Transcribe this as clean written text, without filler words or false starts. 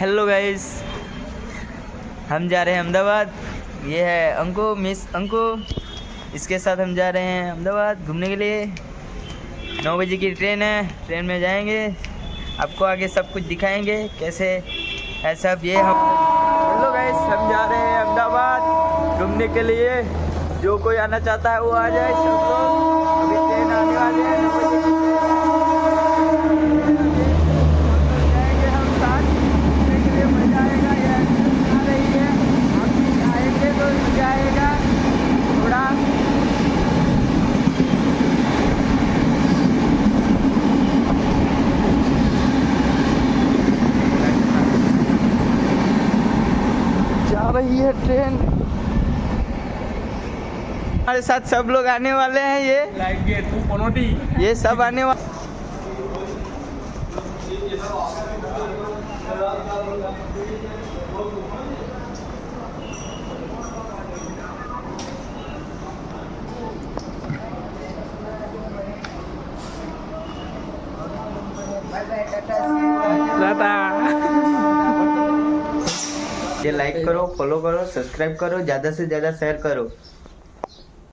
Hello guys, हम जा रहे हैं अहमदाबाद। ये है अंको, मिस अंको। इसके साथ हम जा रहे हैं अहमदाबाद घूमने के लिए। 9 बजे की ट्रेन है, ट्रेन में जाएंगे। आपको आगे सब कुछ दिखाएंगे कैसे है सब। ये हम हेलो गाइस, हम जा रहे हैं अहमदाबाद घूमने के लिए। जो कोई आना चाहता है वो आ जाए, सब लोग। अभी ट्रेन आने वाले हैं, 9 बजे की ट्रेन है। जाएंगे हम साथ घूमने के लिए, मजा आएगा। ये आ रही है, आप भी आएंगे तो मजा आएगा थोड़ा। जा रही है ट्रेन, हमारे साथ सब लोग आने वाले हैं। ये सब आने वाले। ये लाइक करो, फॉलो करो, सब्सक्राइब करो, ज़्यादा से ज़्यादा शेयर करो।